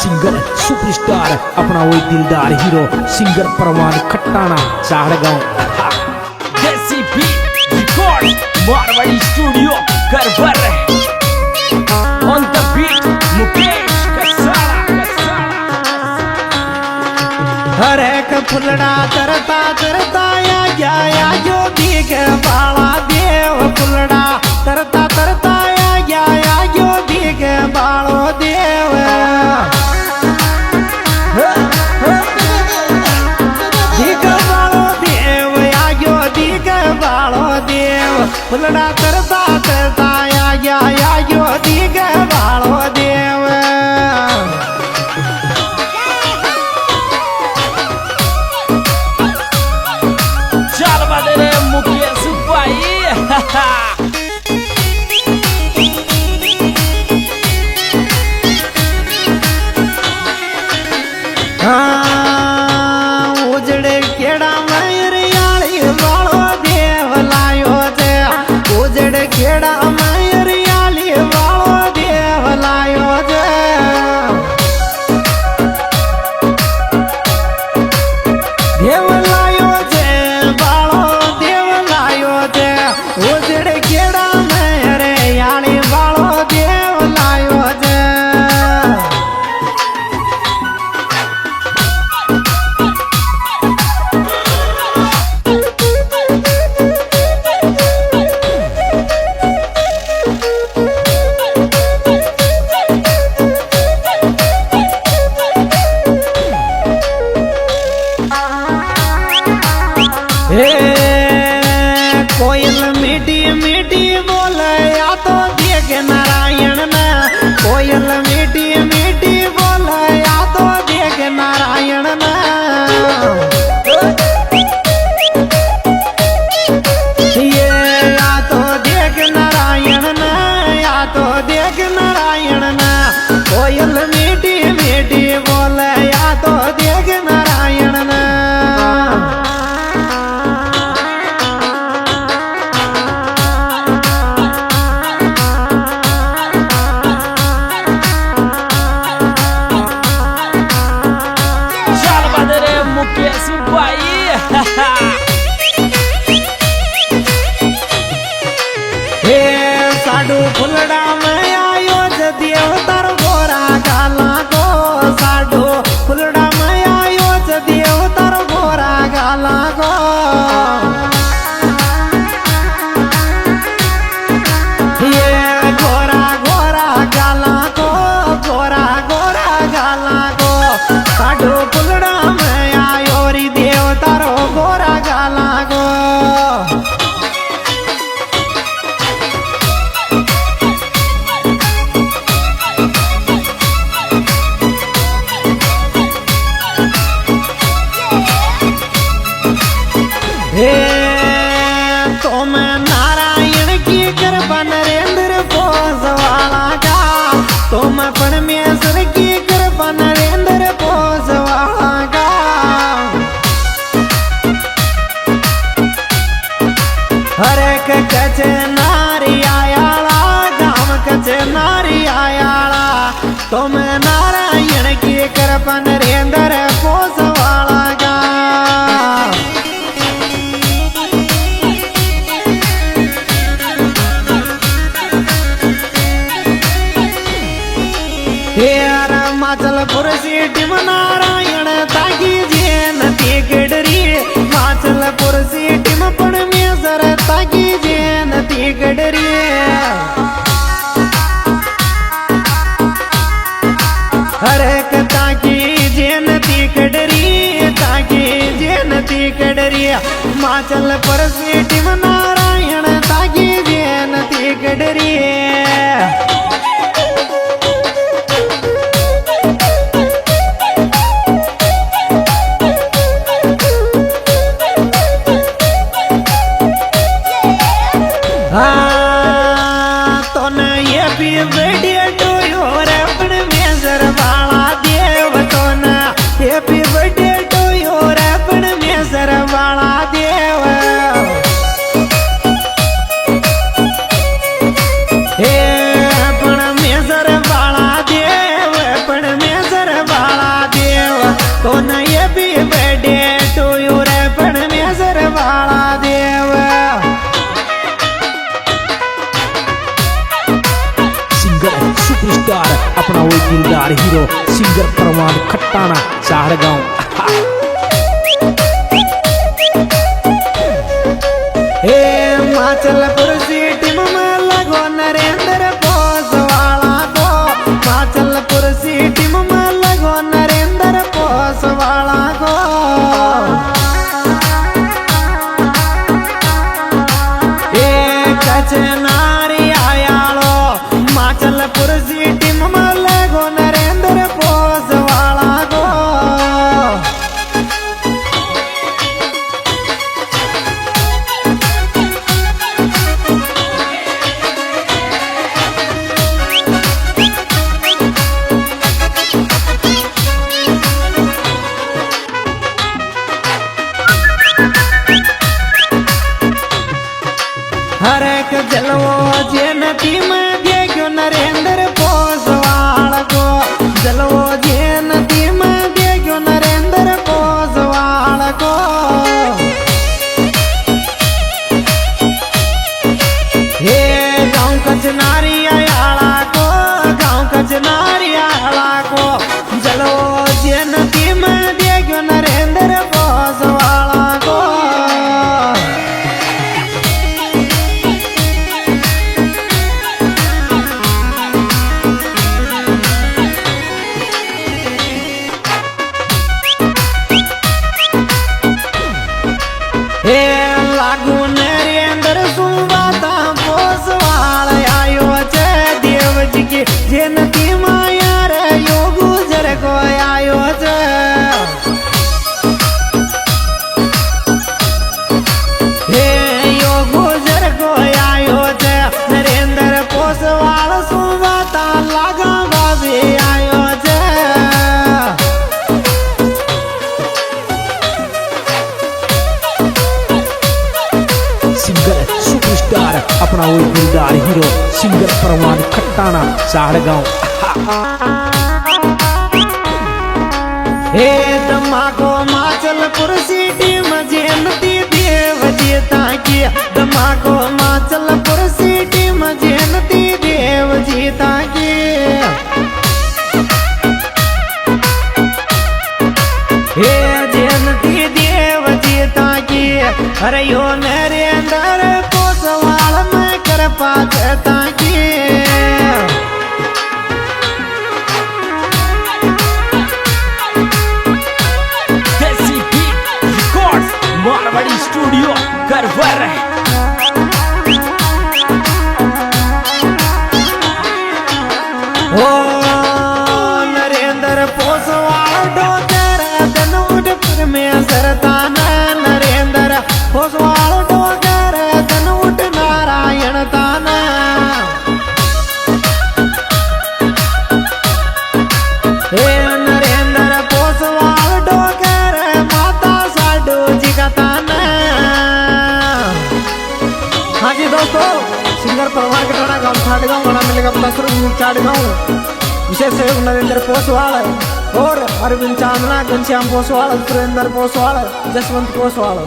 Singer superstar अपना वही दिलदार हीरो सिंगर परवान खट्टाना चाड़गांव देसी beat record Marwari studio Garbar on the beat Mukesh Kasara हर एक फुलड़ा तरता तरता या जो दिख बाला देव फुलड़ा तरता तरता या जो दिख बालो देव दिख बालो देव या जो दिख बालो देव फुलड़ा तरता तरता या जो दिख बालो देव मुकेश भाई उजड़े केड़ा मैरियाली वालो देव लायो छे उजड़े केड़ा मैरियाली वालो देव लायो छे देव लायो छे बालो देव लायो छे उजड़े केड़ा मैरियाली वालो देव लायो छे कोयल मीठी मीठी बोले या तो देख नारायण में कोयल मीठी मीठी बोले या तो देख नारायण में ये या तो देख नारायण में या तो देख नारायण में कोयल मीठी मीठी बोले या तो देख नारायण में मुकेश भाई हे साडू फुलड़ा में आयो ज देवतर गोरा गाला को साडू फुलड़ा में आयो ज देवतर गोरा गाला को ये गोरा गोरा गाला को गोरा गोरा गाला को साडू फुलड़ा में आयो री देवतर गोरा गाला को हे तुम नारायण की कृपा नरेंद्र पोसवाला का तुम परमेश्वर की कृपा नरेंद्र पोसवाला का हर एक कचे नारी आयाला गाँव कचे नारी आयाला तुम नारायण की कृपा नरेंद्र पोसवाला का माचलपुर सीटी में नारायण ताकी जैन तिगड़री माचलपुर सीटी में परमेश्वर ताकी जैन तिगड़री हर एक ताकी जैन तिगड़री ताकी जैन तिगड़री माचलपुर सीटी में नारायण ताकी जैन तिगड़री तो न ये भी बढ़िया टोयो रे परमेश्वर वाला देव तो न ये भी बढ़िया टोयो रे परमेश्वर वाला देव हे दिलदार हीरो सिंगर परवान खट्टाना चाड़गांव। हिमाचलपुर सिटी में लगो नरेंद्र पोसवाला को, हिमाचलपुर सिटी में लगो नरेंद्र पोसवाला को। कचनारी आयालो हिमाचलपुर सिटी में लगो नरेंद्र पोसवाला को। हर एक जलवो जेनती में देखो नरेंद्र पोसवाल को, जलवो जेनती में देखो नरेंद्र पोसवाल को। हे गाँव कचनारी आयाला को, गाँव कचनारी आयाला को, जलवो जेनती में देखो नरेंद्र पोसवाल को। हे लागू नरेंद्र सुबाता पोसवाल आयो छे देव जी की जयंती माया रे यो गुजर को आयो छे। हे यो गुजर को आयो छे नरेंद्र पोसवाल सुबाता लागा बाबे आयो छे। सिंगर सुपरस्टार अपना वही दिलदार हीरो सिंगर परवान खट्टाना चाड़गांव। हे दमाको हिमाचलपुर सिटी में जयंती देव जीता की, दमाको हिमाचलपुर सिटी में जयंती देव जीता की। हे जयंती देव जीता की, अरे यो नरेंद्र पोसवाल में कृपा देता की। SCP Records Marwari studio Garwar. ओ नरेंद्र पोसवाल डोकर धनुट में सरताना, नरेंद्र पोसवाल डोकर धनुट नारायण ताना। हे नरेंद्र पोसवाल डोकर माता साडू जी का ताना। हाँ जी दोस्तों, सिंगर परवान खट्टाना गाँव चाड़गांव बना मिलेगा प्लस चाड़गांव। विशेष सहयोग नरेंद्र पोसवाल और अरविंद चांदना, घनश्याम पोसवाल, सुरेंद्र पोसवाल, जसवंत पोसवाल।